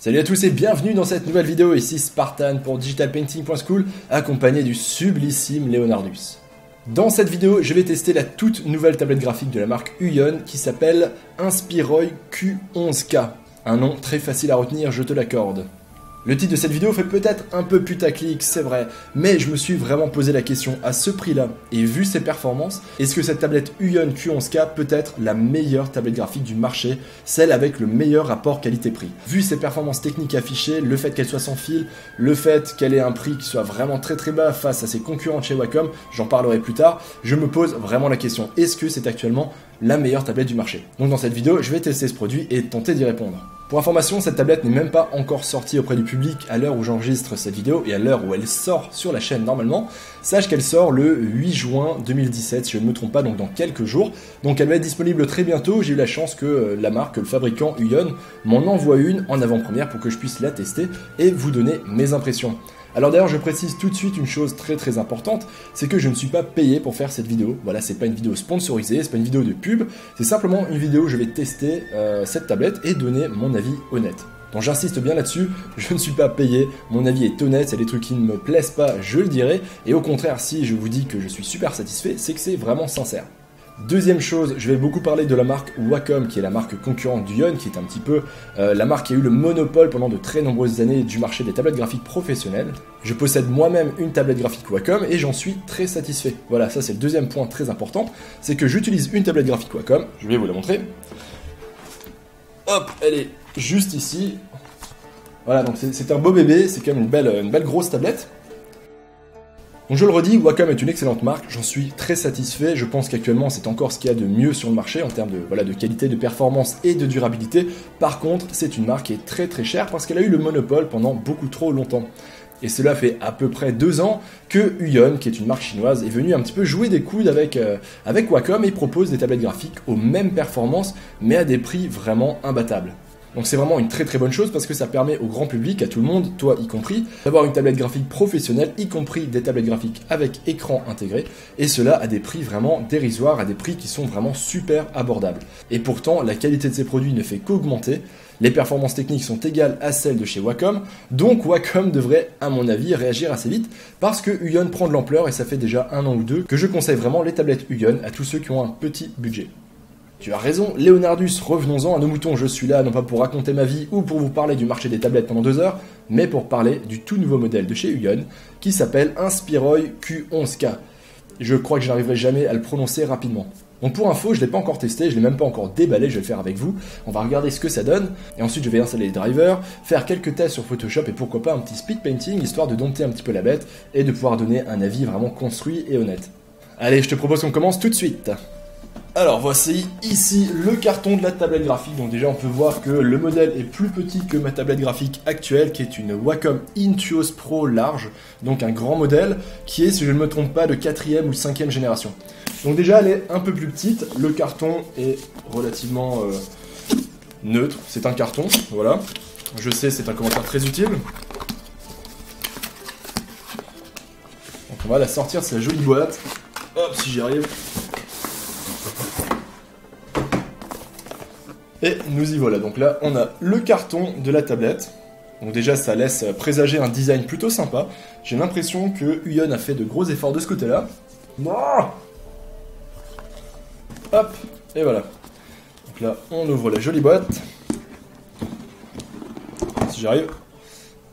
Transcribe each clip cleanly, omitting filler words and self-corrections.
Salut à tous et bienvenue dans cette nouvelle vidéo, ici Spartan pour digitalpainting.school, accompagné du sublissime Leonardus. Dans cette vidéo, je vais tester la toute nouvelle tablette graphique de la marque Huion qui s'appelle Inspiroy Q11K. Un nom très facile à retenir, je te l'accorde. Le titre de cette vidéo fait peut-être un peu putaclic, c'est vrai, mais je me suis vraiment posé la question à ce prix-là, et vu ses performances, est-ce que cette tablette Huion Q11K peut être la meilleure tablette graphique du marché, celle avec le meilleur rapport qualité-prix? Vu ses performances techniques affichées, le fait qu'elle soit sans fil, le fait qu'elle ait un prix qui soit vraiment très bas face à ses concurrents de chez Wacom, j'en parlerai plus tard, je me pose vraiment la question, est-ce que c'est actuellement la meilleure tablette du marché? Donc dans cette vidéo, je vais tester ce produit et tenter d'y répondre. Pour information, cette tablette n'est même pas encore sortie auprès du public à l'heure où j'enregistre cette vidéo et à l'heure où elle sort sur la chaîne normalement. Sache qu'elle sort le 8 juin 2017, si je ne me trompe pas, donc dans quelques jours. Donc elle va être disponible très bientôt. J'ai eu la chance que la marque, le fabricant Huion, m'en envoie une en avant-première pour que je puisse la tester et vous donner mes impressions. Alors d'ailleurs, je précise tout de suite une chose très importante, c'est que je ne suis pas payé pour faire cette vidéo. Voilà, c'est pas une vidéo sponsorisée, c'est pas une vidéo de pub, c'est simplement une vidéo où je vais tester cette tablette et donner mon avis honnête. Donc j'insiste bien là-dessus, je ne suis pas payé, mon avis est honnête, s'il y a des trucs qui ne me plaisent pas, je le dirai, et au contraire, si je vous dis que je suis super satisfait, c'est que c'est vraiment sincère. Deuxième chose, je vais beaucoup parler de la marque Wacom, qui est la marque concurrente d'Huion, qui est un petit peu la marque qui a eu le monopole pendant de très nombreuses années du marché des tablettes graphiques professionnelles. Je possède moi-même une tablette graphique Wacom et j'en suis très satisfait. Voilà, ça c'est le deuxième point très important, c'est que j'utilise une tablette graphique Wacom, je vais vous la montrer. Hop, elle est juste ici. Voilà, donc c'est un beau bébé, c'est quand même une belle grosse tablette. Donc je le redis, Wacom est une excellente marque, j'en suis très satisfait, je pense qu'actuellement c'est encore ce qu'il y a de mieux sur le marché en termes de qualité, de performance et de durabilité. Par contre, c'est une marque qui est très chère parce qu'elle a eu le monopole pendant beaucoup trop longtemps. Et cela fait à peu près 2 ans que Huion, qui est une marque chinoise, est venue un petit peu jouer des coudes avec Wacom et propose des tablettes graphiques aux mêmes performances mais à des prix vraiment imbattables. Donc c'est vraiment une très bonne chose parce que ça permet au grand public, à tout le monde, toi y compris, d'avoir une tablette graphique professionnelle, y compris des tablettes graphiques avec écran intégré, et cela à des prix vraiment dérisoires, à des prix qui sont vraiment super abordables. Et pourtant, la qualité de ces produits ne fait qu'augmenter, les performances techniques sont égales à celles de chez Wacom, donc Wacom devrait, à mon avis, réagir assez vite, parce que Huion prend de l'ampleur et ça fait déjà 1 an ou 2 que je conseille vraiment les tablettes Huion à tous ceux qui ont un petit budget. Tu as raison, Leonardus, revenons-en à nos moutons, je suis là non pas pour raconter ma vie ou pour vous parler du marché des tablettes pendant 2 heures, mais pour parler du tout nouveau modèle de chez Huion, qui s'appelle Inspiroy Q11K. Je crois que je n'arriverai jamais à le prononcer rapidement. Donc pour info, je ne l'ai pas encore testé, je ne l'ai même pas encore déballé, je vais le faire avec vous, on va regarder ce que ça donne, et ensuite je vais installer les drivers, faire quelques tests sur Photoshop et pourquoi pas un petit speed painting, histoire de dompter un petit peu la bête, et de pouvoir donner un avis vraiment construit et honnête. Allez, je te propose qu'on commence tout de suite. Alors voici ici le carton de la tablette graphique, donc déjà on peut voir que le modèle est plus petit que ma tablette graphique actuelle qui est une Wacom Intuos Pro large, donc un grand modèle qui est, si je ne me trompe pas, de 4e ou 5e génération. Donc déjà elle est un peu plus petite, le carton est relativement neutre, c'est un carton, voilà, je sais c'est un commentaire très utile. Donc on va la sortir de sa jolie boîte, hop si j'y arrive. Et nous y voilà, donc là on a le carton de la tablette, donc déjà ça laisse présager un design plutôt sympa, j'ai l'impression que Huion a fait de gros efforts de ce côté-là. Hop, et voilà. Donc là on ouvre la jolie boîte, si j'arrive,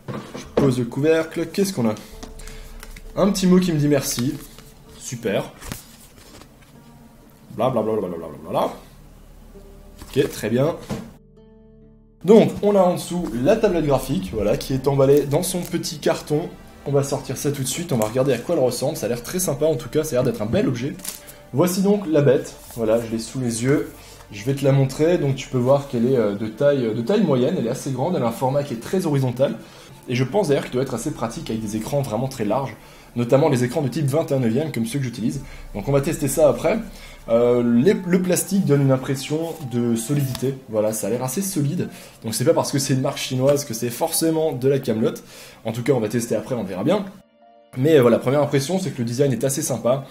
je pose le couvercle, qu'est-ce qu'on a? Un petit mot qui me dit merci, super, blablabla. Ok, très bien. Donc, on a en dessous la tablette graphique, voilà, qui est emballée dans son petit carton. On va sortir ça tout de suite, on va regarder à quoi elle ressemble. Ça a l'air très sympa en tout cas, ça a l'air d'être un bel objet. Voici donc la bête, voilà, je l'ai sous les yeux. Je vais te la montrer, donc tu peux voir qu'elle est de taille moyenne, elle est assez grande, elle a un format qui est très horizontal. Et je pense d'ailleurs qu'il doit être assez pratique avec des écrans vraiment très larges, notamment les écrans de type 21/9 comme ceux que j'utilise. Donc on va tester ça après. Le plastique donne une impression de solidité, voilà, ça a l'air assez solide, donc c'est pas parce que c'est une marque chinoise que c'est forcément de la camelote. En tout cas on va tester après, on verra bien. Mais voilà, première impression c'est que le design est assez sympa.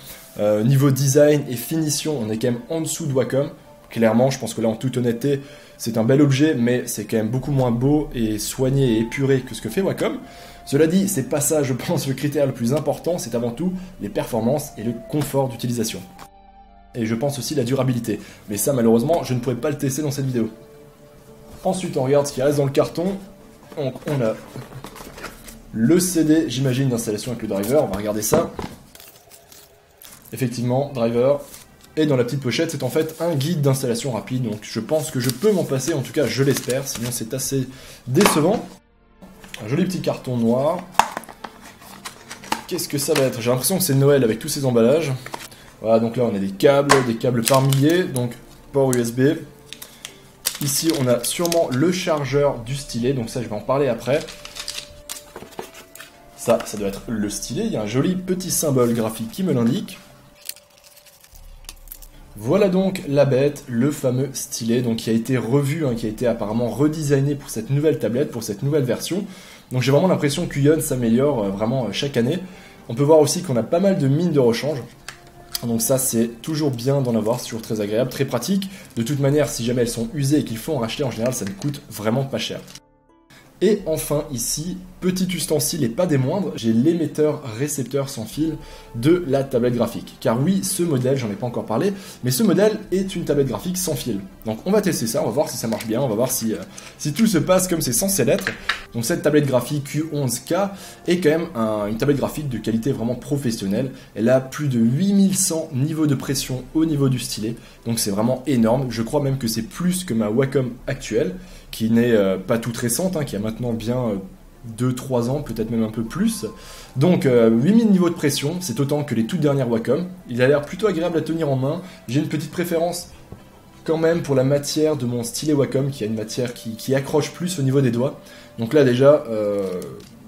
Niveau design et finition, on est quand même en dessous de Wacom. Clairement, je pense que là en toute honnêteté, C'est un bel objet, mais c'est quand même beaucoup moins beau et soigné et épuré que ce que fait Wacom. Cela dit, c'est pas ça, je pense, le critère le plus important, c'est avant tout les performances et le confort d'utilisation. Et je pense aussi la durabilité. Mais ça, malheureusement, je ne pourrais pas le tester dans cette vidéo. Ensuite, on regarde ce qui reste dans le carton. Donc, on a le CD, j'imagine, d'installation avec le driver. On va regarder ça. Effectivement, driver. Et dans la petite pochette, c'est en fait un guide d'installation rapide. Donc, je pense que je peux m'en passer. En tout cas, je l'espère. Sinon, c'est assez décevant. Un joli petit carton noir. Qu'est-ce que ça va être? J'ai l'impression que c'est Noël avec tous ces emballages. Voilà, donc là on a des câbles par milliers, donc port USB. Ici on a sûrement le chargeur du stylet, donc ça je vais en parler après. Ça doit être le stylet, il y a un joli petit symbole graphique qui me l'indique. Voilà donc la bête, le fameux stylet, donc qui a été revu, qui a été apparemment redesigné pour cette nouvelle tablette, pour cette nouvelle version. Donc j'ai vraiment l'impression qu'Uion s'améliore vraiment chaque année. On peut voir aussi qu'on a pas mal de mines de rechange. Donc ça c'est toujours bien d'en avoir, c'est toujours très agréable, très pratique. De toute manière, si jamais elles sont usées et qu'il faut en racheter, en général ça ne coûte vraiment pas cher. Et enfin ici, petit ustensile et pas des moindres, j'ai l'émetteur récepteur sans fil de la tablette graphique. Car oui, ce modèle, j'en ai pas encore parlé, mais ce modèle est une tablette graphique sans fil. Donc on va tester ça, on va voir si ça marche bien, on va voir si tout se passe comme c'est censé l'être. Donc cette tablette graphique Q11K est quand même une tablette graphique de qualité vraiment professionnelle. Elle a plus de 8100 niveaux de pression au niveau du stylet, donc c'est vraiment énorme. Je crois même que c'est plus que ma Wacom actuelle, qui n'est pas toute récente, qui a maintenant bien 2-3 ans, peut-être même un peu plus. Donc 8000 niveaux de pression, c'est autant que les toutes dernières Wacom. Il a l'air plutôt agréable à tenir en main. J'ai une petite préférence quand même pour la matière de mon stylet Wacom, qui a une matière qui accroche plus au niveau des doigts. Donc là déjà,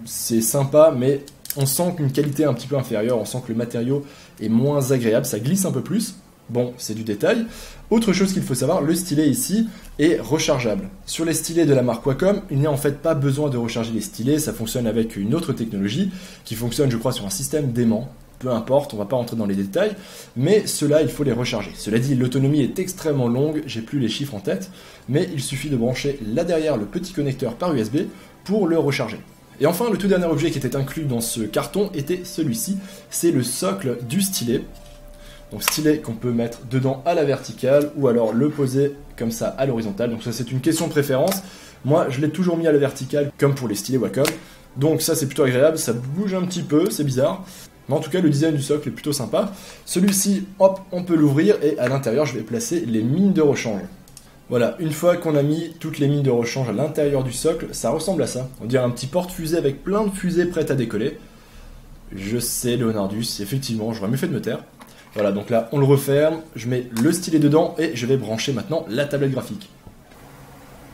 c'est sympa, mais on sent qu'une qualité un petit peu inférieure, on sent que le matériau est moins agréable, ça glisse un peu plus. Bon, c'est du détail. Autre chose qu'il faut savoir, le stylet ici est rechargeable. Sur les stylets de la marque Wacom, il n'y a en fait pas besoin de recharger les stylets, ça fonctionne avec une autre technologie qui fonctionne, je crois, sur un système d'aimant. Peu importe, on va pas rentrer dans les détails, mais ceux-là, il faut les recharger. Cela dit, l'autonomie est extrêmement longue, j'ai plus les chiffres en tête, mais il suffit de brancher là derrière le petit connecteur par USB pour le recharger. Et enfin, le tout dernier objet qui était inclus dans ce carton était celui-ci, c'est le socle du stylet. Donc stylet qu'on peut mettre dedans à la verticale ou alors le poser comme ça à l'horizontale. Donc ça c'est une question de préférence. Moi je l'ai toujours mis à la verticale comme pour les stylets Wacom. Donc ça c'est plutôt agréable, ça bouge un petit peu, c'est bizarre. Mais en tout cas le design du socle est plutôt sympa. Celui-ci, hop, on peut l'ouvrir et à l'intérieur je vais placer les mines de rechange. Voilà, une fois qu'on a mis toutes les mines de rechange à l'intérieur du socle, ça ressemble à ça. On dirait un petit porte-fusée avec plein de fusées prêtes à décoller. Je sais Leonardus, effectivement, j'aurais mieux fait de me taire. Voilà, donc là, on le referme, je mets le stylet dedans et je vais brancher maintenant la tablette graphique.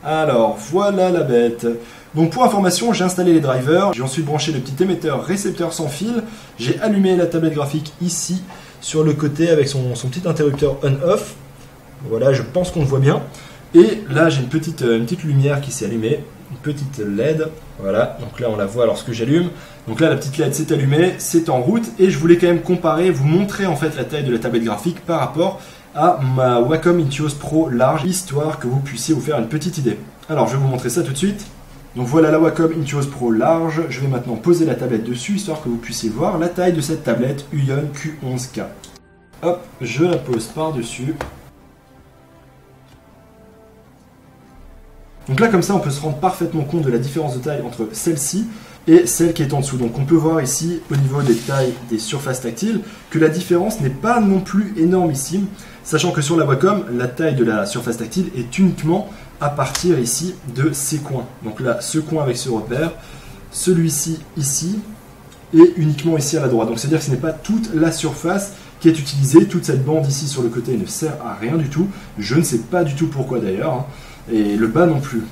Alors, voilà la bête. Donc pour information, j'ai installé les drivers, j'ai ensuite branché le petit émetteur récepteur sans fil, j'ai allumé la tablette graphique ici, sur le côté, avec son petit interrupteur on-off. Voilà, je pense qu'on le voit bien. Et là, j'ai une petite lumière qui s'est allumée, une petite LED. Voilà, donc là, on la voit lorsque j'allume. Donc là, la petite LED s'est allumée, c'est en route. Et je voulais quand même comparer, vous montrer en fait la taille de la tablette graphique par rapport à ma Wacom Intuos Pro large, histoire que vous puissiez vous faire une petite idée. Alors, je vais vous montrer ça tout de suite. Donc voilà la Wacom Intuos Pro large. Je vais maintenant poser la tablette dessus, histoire que vous puissiez voir la taille de cette tablette Uion Q11K. Hop, je la pose par-dessus. Donc là, comme ça, on peut se rendre parfaitement compte de la différence de taille entre celle-ci et celle qui est en dessous. Donc on peut voir ici, au niveau des tailles des surfaces tactiles, que la différence n'est pas non plus énormissime, sachant que sur la Wacom, la taille de la surface tactile est uniquement à partir ici de ces coins. Donc là, ce coin avec ce repère, celui-ci ici, et uniquement ici à la droite. Donc c'est-à-dire que ce n'est pas toute la surface qui est utilisée, toute cette bande ici sur le côté ne sert à rien du tout. Je ne sais pas du tout pourquoi d'ailleurs. Et le bas non plus.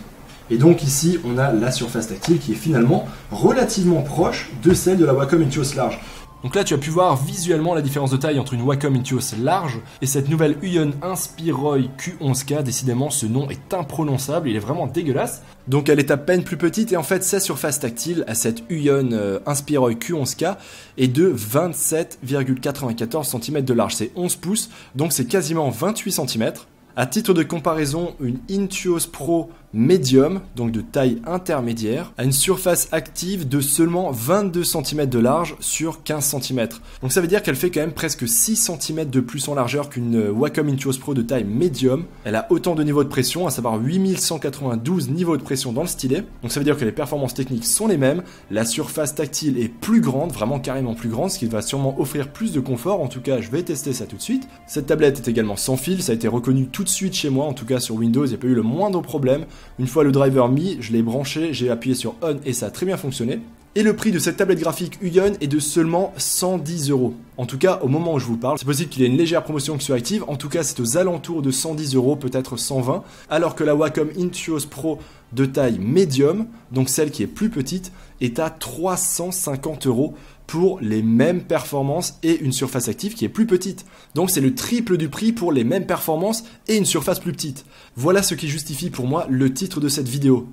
Et donc ici, on a la surface tactile qui est finalement relativement proche de celle de la Wacom Intuos large. Donc là, tu as pu voir visuellement la différence de taille entre une Wacom Intuos large et cette nouvelle Uion Inspiroy Q11K. Décidément, ce nom est imprononçable, il est vraiment dégueulasse. Donc elle est à peine plus petite et en fait, sa surface tactile à cette Uion Inspiroy Q11K est de 27,94 cm de large. C'est 11 pouces, donc c'est quasiment 28 cm. À titre de comparaison, une Intuos Pro Medium, donc de taille intermédiaire, a une surface active de seulement 22 cm de large sur 15 cm. Donc ça veut dire qu'elle fait quand même presque 6 cm de plus en largeur qu'une Wacom Intuos Pro de taille médium. Elle a autant de niveaux de pression, à savoir 8192 niveaux de pression dans le stylet. Donc ça veut dire que les performances techniques sont les mêmes, la surface tactile est plus grande, vraiment carrément plus grande, ce qui va sûrement offrir plus de confort. En tout cas, je vais tester ça tout de suite. Cette tablette est également sans fil, ça a été reconnu tout de suite chez moi, en tout cas sur Windows, il n'y a pas eu le moindre problème. Une fois le driver mis, je l'ai branché, j'ai appuyé sur On et ça a très bien fonctionné. Et le prix de cette tablette graphique Uyon est de seulement 110 €. En tout cas, au moment où je vous parle, c'est possible qu'il y ait une légère promotion qui soit active. En tout cas, c'est aux alentours de 110 €, peut-être 120, alors que la Wacom Intuos Pro de taille médium, donc celle qui est plus petite, est à 350 € pour les mêmes performances et une surface active qui est plus petite. Donc c'est le triple du prix pour les mêmes performances et une surface plus petite. Voilà ce qui justifie pour moi le titre de cette vidéo.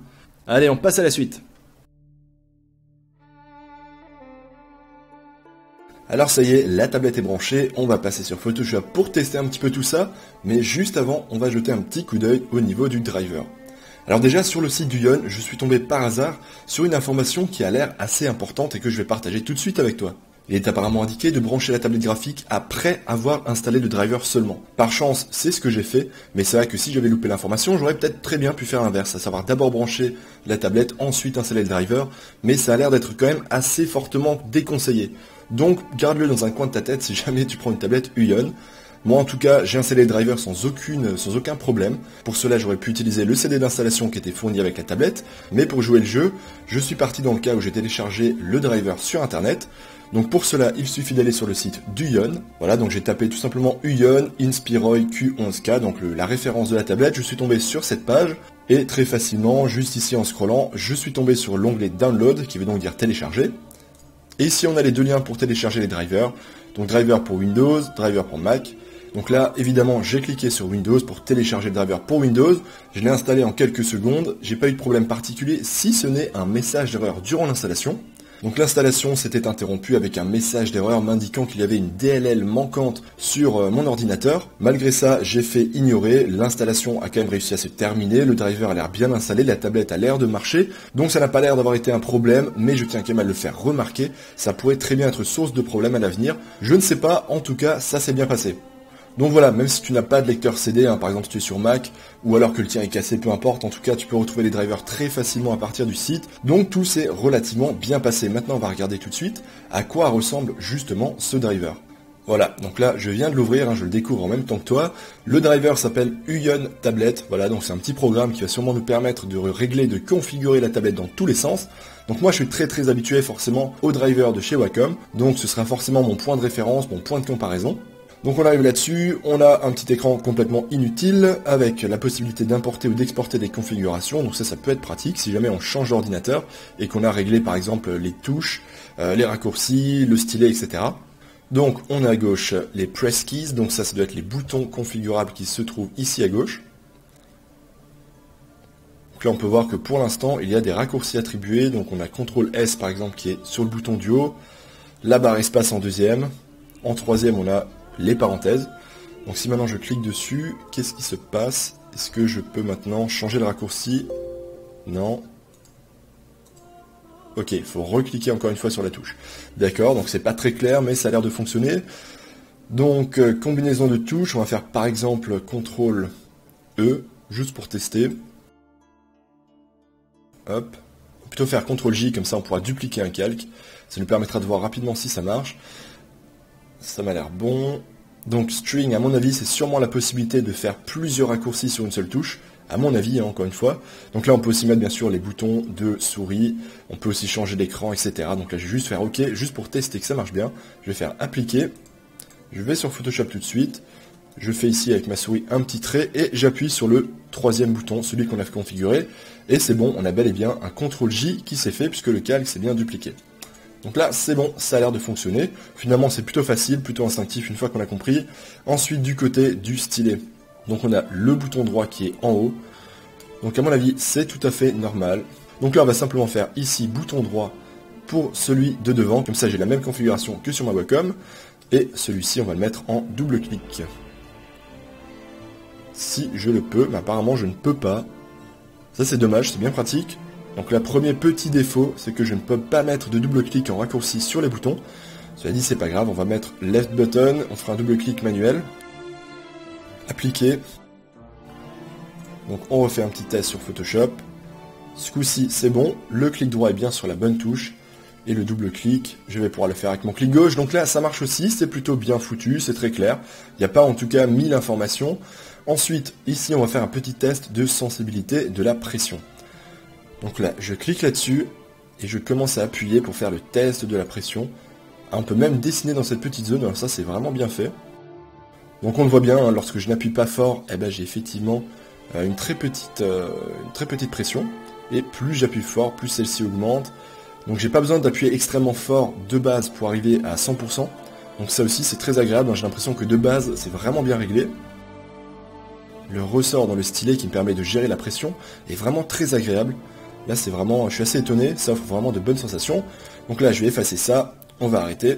Allez, on passe à la suite. Alors ça y est, la tablette est branchée, on va passer sur Photoshop pour tester un petit peu tout ça, mais juste avant, on va jeter un petit coup d'œil au niveau du driver. Alors déjà, sur le site d'Uyon, je suis tombé par hasard sur une information qui a l'air assez importante et que je vais partager tout de suite avec toi. Il est apparemment indiqué de brancher la tablette graphique après avoir installé le driver seulement. Par chance, c'est ce que j'ai fait, mais c'est vrai que si j'avais loupé l'information, j'aurais peut-être très bien pu faire l'inverse, à savoir d'abord brancher la tablette, ensuite installer le driver, mais ça a l'air d'être quand même assez fortement déconseillé. Donc garde-le dans un coin de ta tête si jamais tu prends une tablette Uyon. Moi en tout cas, j'ai installé le driver sans aucun problème. Pour cela, j'aurais pu utiliser le CD d'installation qui était fourni avec la tablette, mais pour jouer le jeu, je suis parti dans le cas où j'ai téléchargé le driver sur internet. Donc pour cela, il suffit d'aller sur le site d'Uyon. Voilà, donc j'ai tapé tout simplement Uyon Inspiroid Q11K, donc la référence de la tablette. Je suis tombé sur cette page et très facilement, juste ici en scrollant, je suis tombé sur l'onglet Download, qui veut donc dire télécharger. Et ici, on a les deux liens pour télécharger les drivers. Donc driver pour Windows, driver pour Mac. Donc là, évidemment, j'ai cliqué sur Windows pour télécharger le driver pour Windows. Je l'ai installé en quelques secondes. J'ai pas eu de problème particulier, si ce n'est un message d'erreur durant l'installation. Donc l'installation s'était interrompue avec un message d'erreur m'indiquant qu'il y avait une DLL manquante sur mon ordinateur. Malgré ça, j'ai fait ignorer, l'installation a quand même réussi à se terminer, le driver a l'air bien installé, la tablette a l'air de marcher, donc ça n'a pas l'air d'avoir été un problème, mais je tiens quand même à le faire remarquer, ça pourrait très bien être source de problème à l'avenir. Je ne sais pas, en tout cas, ça s'est bien passé. Donc voilà, même si tu n'as pas de lecteur CD, par exemple si tu es sur Mac, ou alors que le tien est cassé, peu importe, en tout cas tu peux retrouver les drivers très facilement à partir du site, donc tout s'est relativement bien passé. Maintenant on va regarder tout de suite à quoi ressemble justement ce driver. Voilà, donc là je viens de l'ouvrir, je le découvre en même temps que toi. Le driver s'appelle Uyon Tablet, voilà, donc c'est un petit programme qui va sûrement nous permettre de régler, de configurer la tablette dans tous les sens. Donc moi je suis très habitué forcément au driver de chez Wacom, donc ce sera forcément mon point de référence, mon point de comparaison. Donc on arrive là-dessus, on a un petit écran complètement inutile avec la possibilité d'importer ou d'exporter des configurations, donc ça peut être pratique si jamais on change d'ordinateur et qu'on a réglé par exemple les touches, les raccourcis, le stylet, etc. Donc on a à gauche les press keys, donc ça doit être les boutons configurables qui se trouvent ici à gauche. Donc là on peut voir que pour l'instant il y a des raccourcis attribués, donc on a CTRL S par exemple qui est sur le bouton du haut, la barre espace en deuxième, en troisième on a les parenthèses. Donc si maintenant je clique dessus, qu'est-ce qui se passe? Est-ce que je peux maintenant changer le raccourci? Non. Ok, il faut recliquer encore une fois sur la touche. D'accord, donc c'est pas très clair, mais ça a l'air de fonctionner. Donc combinaison de touches, on va faire par exemple CTRL E, juste pour tester. Hop. On va plutôt faire CTRL J, comme ça on pourra dupliquer un calque. Ça nous permettra de voir rapidement si ça marche. Ça m'a l'air bon. Donc string, à mon avis, c'est sûrement la possibilité de faire plusieurs raccourcis sur une seule touche. À mon avis, encore une fois. Donc là, on peut aussi mettre bien sûr les boutons de souris. On peut aussi changer d'écran, etc. Donc là, je vais juste faire OK, juste pour tester que ça marche bien. Je vais faire appliquer. Je vais sur Photoshop tout de suite. Je fais ici avec ma souris un petit trait et j'appuie sur le troisième bouton, celui qu'on a configuré. Et c'est bon, on a bel et bien un CTRL J qui s'est fait puisque le calque s'est bien dupliqué. Donc là, c'est bon, ça a l'air de fonctionner. Finalement, c'est plutôt facile, plutôt instinctif une fois qu'on a compris. Ensuite, du côté du stylet. Donc on a le bouton droit qui est en haut. Donc à mon avis, c'est tout à fait normal. Donc là, on va simplement faire ici bouton droit pour celui de devant. Comme ça, j'ai la même configuration que sur ma Wacom. Et celui-ci, on va le mettre en double clic. si je le peux, mais apparemment je ne peux pas. Ça c'est dommage, c'est bien pratique. Donc le premier petit défaut, c'est que je ne peux pas mettre de double-clic en raccourci sur les boutons. Cela dit, c'est pas grave, on va mettre left button, on fera un double-clic manuel. Appliquer. Donc on refait un petit test sur Photoshop. Ce coup-ci, c'est bon, le clic droit est bien sur la bonne touche. Et le double-clic, je vais pouvoir le faire avec mon clic gauche. Donc là, ça marche aussi, c'est plutôt bien foutu, c'est très clair. Il n'y a pas en tout cas 1000 informations. Ensuite, ici, on va faire un petit test de sensibilité de la pression. Donc là, je clique là-dessus et je commence à appuyer pour faire le test de la pression. On peut même dessiner dans cette petite zone, alors ça c'est vraiment bien fait. Donc on le voit bien, hein, lorsque je n'appuie pas fort, eh ben, j'ai effectivement une très petite pression. Et plus j'appuie fort, plus celle-ci augmente. Donc j'ai pas besoin d'appuyer extrêmement fort de base pour arriver à 100%. Donc ça aussi c'est très agréable, j'ai l'impression que de base c'est vraiment bien réglé. Le ressort dans le stylet qui me permet de gérer la pression est vraiment très agréable. Là c'est vraiment, je suis assez étonné, ça offre vraiment de bonnes sensations. Donc là je vais effacer ça, on va arrêter.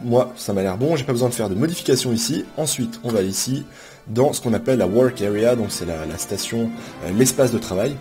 Moi ça m'a l'air bon, j'ai pas besoin de faire de modifications ici. Ensuite on va ici dans ce qu'on appelle la work area, donc c'est la station, l'espace de travail.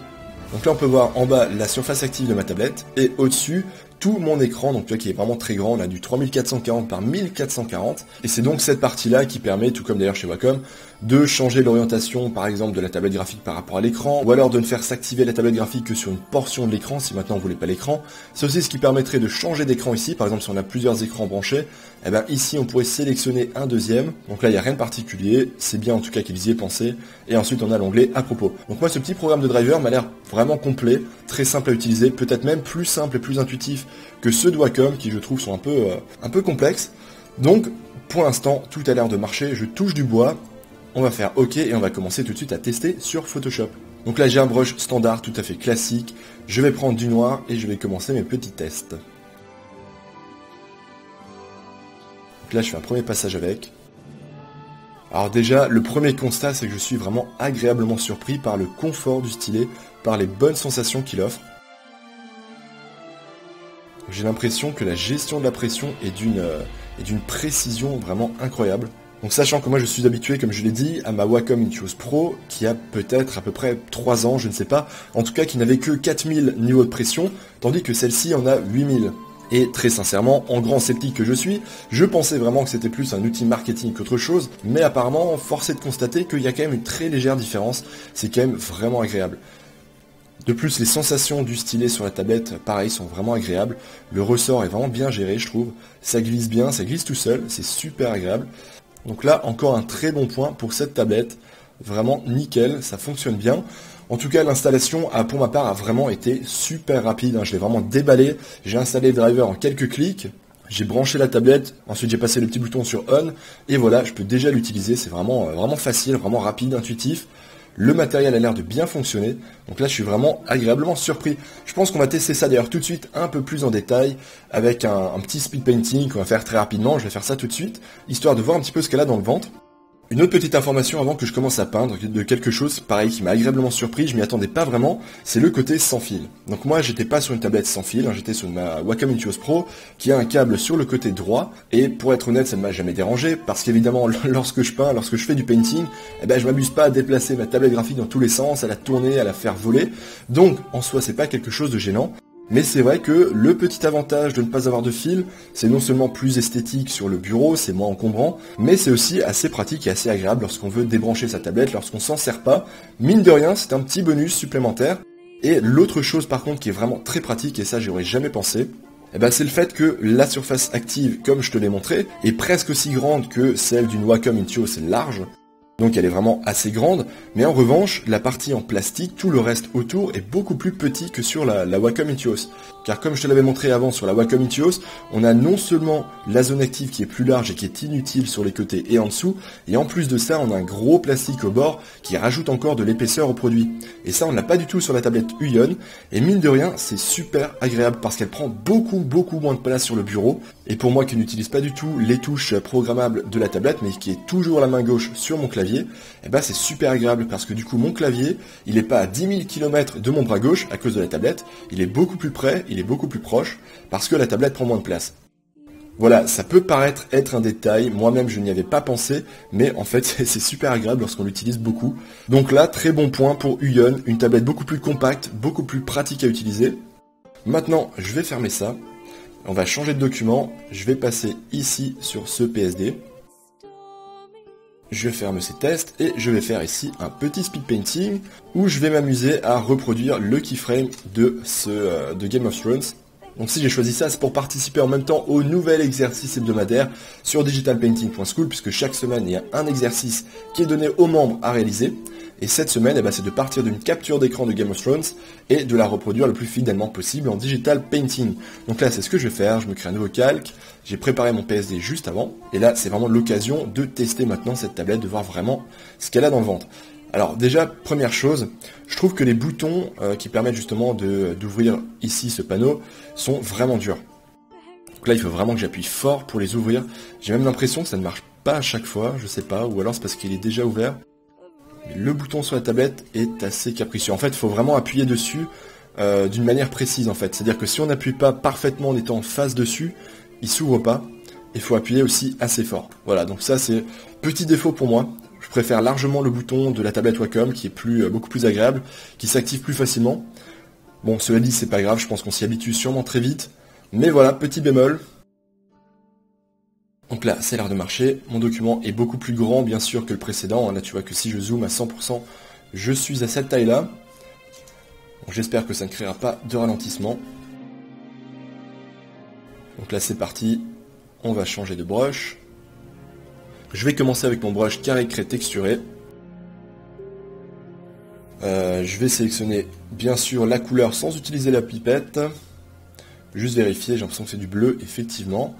Donc là on peut voir en bas la surface active de ma tablette et au-dessus tout mon écran, donc tu vois qui est vraiment très grand, on a du 3440 par 1440 et c'est donc cette partie là qui permet, tout comme d'ailleurs chez Wacom, de changer l'orientation par exemple de la tablette graphique par rapport à l'écran, ou alors de ne faire s'activer la tablette graphique que sur une portion de l'écran si maintenant on voulait pas l'écran. C'est aussi ce qui permettrait de changer d'écran ici, par exemple si on a plusieurs écrans branchés, et bien ici on pourrait sélectionner un deuxième, donc là il n'y a rien de particulier, c'est bien en tout cas qu'ils y aient pensé, et ensuite on a l'onglet à propos. Donc moi ce petit programme de driver m'a l'air vraiment complet, très simple à utiliser, peut-être même plus simple et plus intuitif que ceux de Wacom qui je trouve sont un peu complexes. Donc pour l'instant tout a l'air de marcher, je touche du bois, on va faire OK et on va commencer tout de suite à tester sur Photoshop. Donc là j'ai un brush standard tout à fait classique, je vais prendre du noir et je vais commencer mes petits tests. Donc là je fais un premier passage avec. Alors déjà le premier constat c'est que je suis vraiment agréablement surpris par le confort du stylet, par les bonnes sensations qu'il offre. J'ai l'impression que la gestion de la pression est d'une précision vraiment incroyable. Donc sachant que moi je suis habitué, comme je l'ai dit, à ma Wacom Intuos Pro, qui a peut-être à peu près 3 ans, je ne sais pas, en tout cas qui n'avait que 4000 niveaux de pression, tandis que celle-ci en a 8000. Et très sincèrement, en grand sceptique que je suis, je pensais vraiment que c'était plus un outil marketing qu'autre chose, mais apparemment, force est de constater qu'il y a quand même une très légère différence, c'est quand même vraiment agréable. De plus, les sensations du stylet sur la tablette, pareil, sont vraiment agréables. Le ressort est vraiment bien géré, je trouve. Ça glisse bien, ça glisse tout seul, c'est super agréable. Donc là, encore un très bon point pour cette tablette. Vraiment nickel, ça fonctionne bien. En tout cas, l'installation, pour ma part, a vraiment été super rapide. Je l'ai vraiment déballé. J'ai installé le driver en quelques clics. J'ai branché la tablette, ensuite j'ai passé le petit bouton sur On. Et voilà, je peux déjà l'utiliser. C'est vraiment facile, vraiment rapide, intuitif. Le matériel a l'air de bien fonctionner, donc là je suis vraiment agréablement surpris. Je pense qu'on va tester ça d'ailleurs tout de suite un peu plus en détail avec un petit speed painting qu'on va faire très rapidement, je vais faire ça tout de suite, histoire de voir un petit peu ce qu'elle a dans le ventre. Une autre petite information avant que je commence à peindre de quelque chose, pareil, qui m'a agréablement surpris, je m'y attendais pas vraiment, c'est le côté sans fil. Donc moi, j'étais pas sur une tablette sans fil, j'étais sur ma Wacom Intuos Pro, qui a un câble sur le côté droit, et pour être honnête, ça ne m'a jamais dérangé, parce qu'évidemment, lorsque je peins, lorsque je fais du painting, je m'amuse pas à déplacer ma tablette graphique dans tous les sens, à la tourner, à la faire voler, donc en soi, c'est pas quelque chose de gênant. Mais c'est vrai que le petit avantage de ne pas avoir de fil, c'est non seulement plus esthétique sur le bureau, c'est moins encombrant, mais c'est aussi assez pratique et assez agréable lorsqu'on veut débrancher sa tablette, lorsqu'on s'en sert pas. Mine de rien, c'est un petit bonus supplémentaire. Et l'autre chose par contre qui est vraiment très pratique, et ça j'y aurais jamais pensé, c'est le fait que la surface active, comme je te l'ai montré, est presque aussi grande que celle d'une Wacom Intuos large. Donc elle est vraiment assez grande, mais en revanche, la partie en plastique, tout le reste autour est beaucoup plus petit que sur la Wacom Intuos. Car comme je te l'avais montré avant sur la Wacom Intuos, on a non seulement la zone active qui est plus large et qui est inutile sur les côtés et en dessous, et en plus de ça, on a un gros plastique au bord qui rajoute encore de l'épaisseur au produit. Et ça, on ne l'a pas du tout sur la tablette Uion, et mine de rien, c'est super agréable parce qu'elle prend beaucoup moins de place sur le bureau. Et pour moi qui n'utilise pas du tout les touches programmables de la tablette, mais qui est toujours la main gauche sur mon clavier, c'est super agréable parce que du coup mon clavier, il n'est pas à 10 000 km de mon bras gauche à cause de la tablette, il est beaucoup plus près, il est beaucoup plus proche, parce que la tablette prend moins de place. Voilà, ça peut paraître être un détail, moi-même je n'y avais pas pensé, mais en fait c'est super agréable lorsqu'on l'utilise beaucoup. Donc là, très bon point pour Uyon, une tablette beaucoup plus compacte, beaucoup plus pratique à utiliser. Maintenant, je vais fermer ça, on va changer de document, je vais passer ici sur ce PSD. Je ferme ces tests et je vais faire ici un petit speed painting où je vais m'amuser à reproduire le keyframe de Game of Thrones. Donc si j'ai choisi ça, c'est pour participer en même temps au nouvel exercice hebdomadaire sur digitalpainting.school, puisque chaque semaine, il y a un exercice qui est donné aux membres à réaliser. Et cette semaine, c'est de partir d'une capture d'écran de Game of Thrones et de la reproduire le plus fidèlement possible en digital painting. Donc là, c'est ce que je vais faire, je me crée un nouveau calque, j'ai préparé mon PSD juste avant, et là, c'est vraiment l'occasion de tester maintenant cette tablette, de voir vraiment ce qu'elle a dans le ventre. Alors déjà, première chose, je trouve que les boutons qui permettent justement d'ouvrir ici ce panneau sont vraiment durs. Donc là, il faut vraiment que j'appuie fort pour les ouvrir. J'ai même l'impression que ça ne marche pas à chaque fois, je sais pas, ou alors c'est parce qu'il est déjà ouvert. Mais le bouton sur la tablette est assez capricieux. En fait, il faut vraiment appuyer dessus d'une manière précise en fait. C'est-à-dire que si on n'appuie pas parfaitement en étant face dessus, il s'ouvre pas. Il faut appuyer aussi assez fort. Voilà, donc ça c'est petit défaut pour moi. Je préfère largement le bouton de la tablette Wacom qui est beaucoup plus agréable, qui s'active plus facilement. Bon, cela dit, c'est pas grave, je pense qu'on s'y habitue sûrement très vite. Mais voilà, petit bémol. Donc là, ça a l'air de marcher. Mon document est beaucoup plus grand, bien sûr, que le précédent. Là, tu vois que si je zoome à 100%, je suis à cette taille-là. J'espère que ça ne créera pas de ralentissement. Donc là, c'est parti. On va changer de brush. Je vais commencer avec mon brush carré craie texturé. Je vais sélectionner bien sûr la couleur sans utiliser la pipette. Juste vérifier, j'ai l'impression que c'est du bleu, effectivement.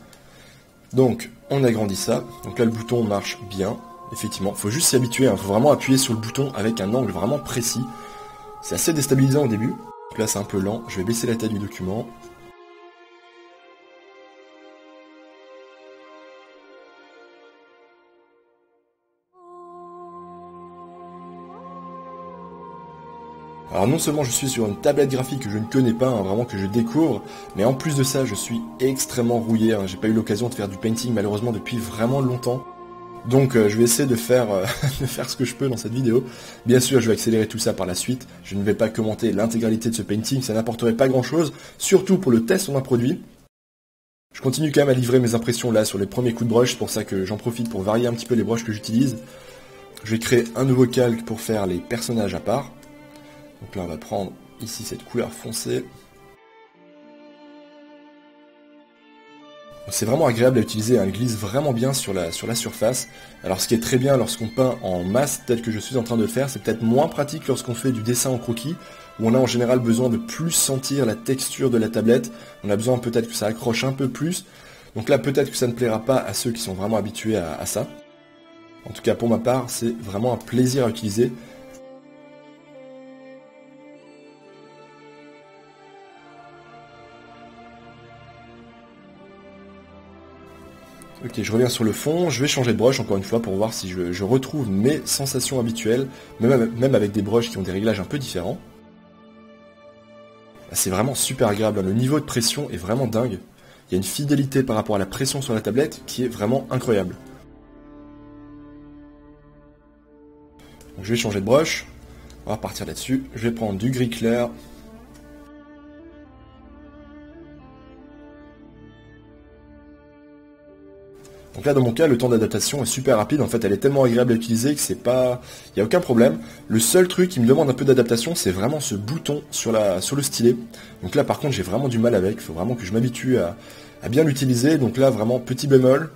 Donc on agrandit ça. Donc là le bouton marche bien, effectivement. Il faut juste s'y habituer, il faut vraiment appuyer sur le bouton avec un angle vraiment précis. C'est assez déstabilisant au début. Donc là c'est un peu lent, je vais baisser la taille du document. Alors non seulement je suis sur une tablette graphique que je ne connais pas, vraiment que je découvre, mais en plus de ça je suis extrêmement rouillé, j'ai pas eu l'occasion de faire du painting malheureusement depuis vraiment longtemps. Donc je vais essayer de faire, de faire ce que je peux dans cette vidéo. Bien sûr je vais accélérer tout ça par la suite, je ne vais pas commenter l'intégralité de ce painting, ça n'apporterait pas grand chose, surtout pour le test on a produit. Je continue quand même à livrer mes impressions là sur les premiers coups de brush, c'est pour ça que j'en profite pour varier un petit peu les brushes que j'utilise. Je vais créer un nouveau calque pour faire les personnages à part. Donc là on va prendre ici cette couleur foncée. C'est vraiment agréable à utiliser, il glisse vraiment bien sur la surface. Alors ce qui est très bien lorsqu'on peint en masse tel que je suis en train de le faire, c'est peut-être moins pratique lorsqu'on fait du dessin en croquis, où on a en général besoin de plus sentir la texture de la tablette. On a besoin peut-être que ça accroche un peu plus. Donc là peut-être que ça ne plaira pas à ceux qui sont vraiment habitués à ça. En tout cas pour ma part, c'est vraiment un plaisir à utiliser. Ok, je reviens sur le fond, je vais changer de brush encore une fois pour voir si je retrouve mes sensations habituelles, même avec des brushes qui ont des réglages un peu différents. C'est vraiment super agréable, le niveau de pression est vraiment dingue. Il y a une fidélité par rapport à la pression sur la tablette qui est vraiment incroyable. Donc je vais changer de brush, on va repartir là-dessus, je vais prendre du gris clair. Donc là dans mon cas le temps d'adaptation est super rapide, en fait elle est tellement agréable à utiliser que c'est pas... il n'y a aucun problème. Le seul truc qui me demande un peu d'adaptation c'est vraiment ce bouton sur le stylet. Donc là par contre j'ai vraiment du mal avec, il faut vraiment que je m'habitue à bien l'utiliser, donc là vraiment petit bémol.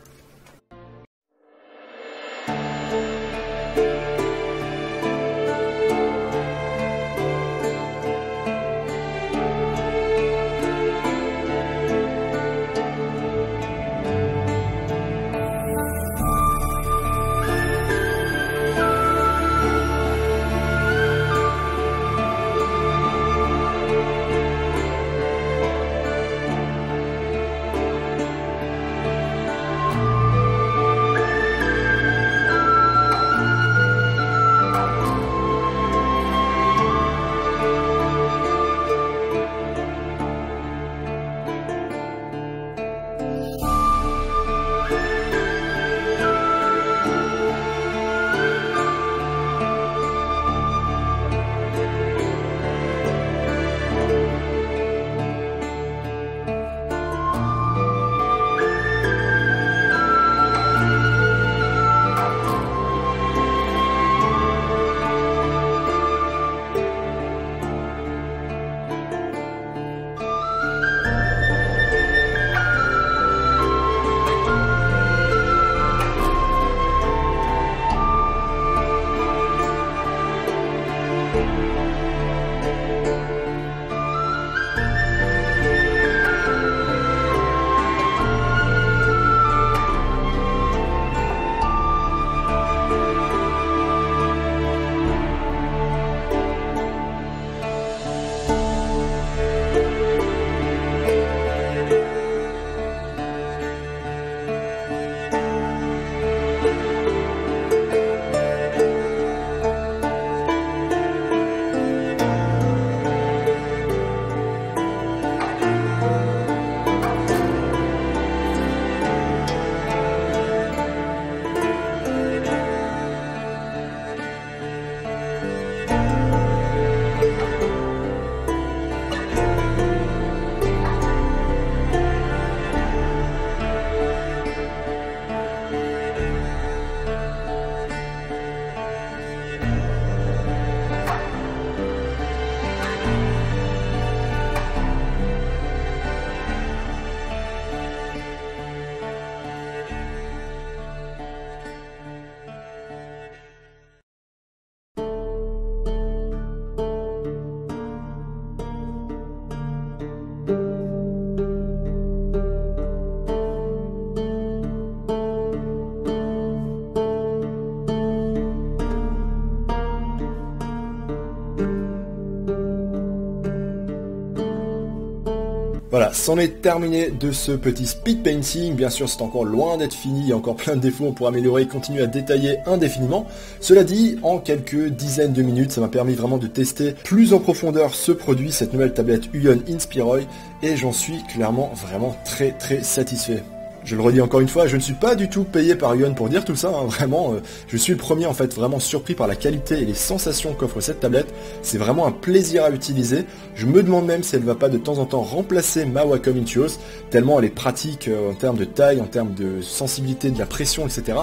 c'en est terminé de ce petit speed painting. Bien sûr, c'est encore loin d'être fini, il y a encore plein de défauts, on pourra améliorer et continuer à détailler indéfiniment. Cela dit, en quelques dizaines de minutes, ça m'a permis vraiment de tester plus en profondeur ce produit, cette nouvelle tablette Huion Inspiroy, et j'en suis clairement vraiment très satisfait. Je le redis encore une fois, je ne suis pas du tout payé par Huion pour dire tout ça, hein, vraiment, je suis le premier en fait vraiment surpris par la qualité et les sensations qu'offre cette tablette, c'est vraiment un plaisir à utiliser, je me demande même si elle ne va pas de temps en temps remplacer ma Wacom Intuos, tellement elle est pratique en termes de taille, en termes de sensibilité, de la pression, etc.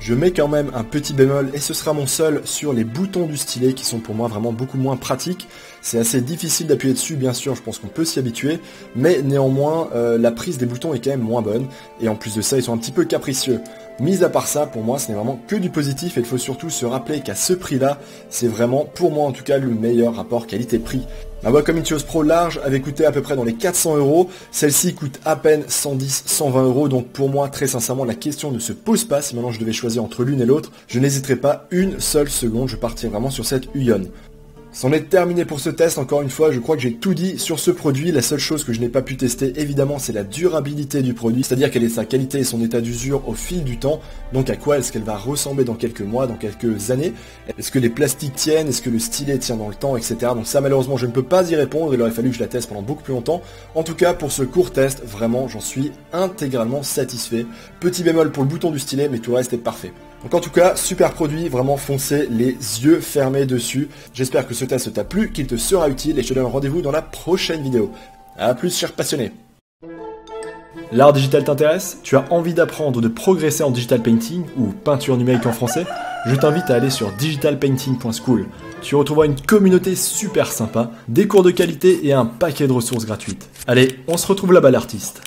Je mets quand même un petit bémol, et ce sera mon seul, sur les boutons du stylet qui sont pour moi vraiment beaucoup moins pratiques. C'est assez difficile d'appuyer dessus, bien sûr, je pense qu'on peut s'y habituer, mais néanmoins, la prise des boutons est quand même moins bonne, et en plus de ça, ils sont un petit peu capricieux. Mis à part ça, pour moi, ce n'est vraiment que du positif, et il faut surtout se rappeler qu'à ce prix-là, c'est vraiment, pour moi en tout cas, le meilleur rapport qualité-prix. Ma Wacom Intuos Pro large avait coûté à peu près dans les 400 €, celle-ci coûte à peine 110-120 €, donc pour moi, très sincèrement, la question ne se pose pas, si maintenant je devais choisir entre l'une et l'autre, je n'hésiterai pas une seule seconde, je partirai vraiment sur cette Huion. C'en est terminé pour ce test, encore une fois, je crois que j'ai tout dit sur ce produit, la seule chose que je n'ai pas pu tester, évidemment, c'est la durabilité du produit, c'est-à-dire quelle est sa qualité et son état d'usure au fil du temps, donc à quoi est-ce qu'elle va ressembler dans quelques mois, dans quelques années, est-ce que les plastiques tiennent, est-ce que le stylet tient dans le temps, etc. Donc ça, malheureusement, je ne peux pas y répondre, il aurait fallu que je la teste pendant beaucoup plus longtemps. En tout cas, pour ce court test, vraiment, j'en suis intégralement satisfait. Petit bémol pour le bouton du stylet, mais tout le reste est parfait. Donc en tout cas, super produit, vraiment foncez les yeux fermés dessus. J'espère que ce test t'a plu, qu'il te sera utile et je te donne rendez-vous dans la prochaine vidéo. A plus, chers passionnés. L'art digital t'intéresse? Tu as envie d'apprendre ou de progresser en digital painting ou peinture numérique en français? Je t'invite à aller sur digitalpainting.school. Tu retrouveras une communauté super sympa, des cours de qualité et un paquet de ressources gratuites. Allez, on se retrouve là-bas l'artiste.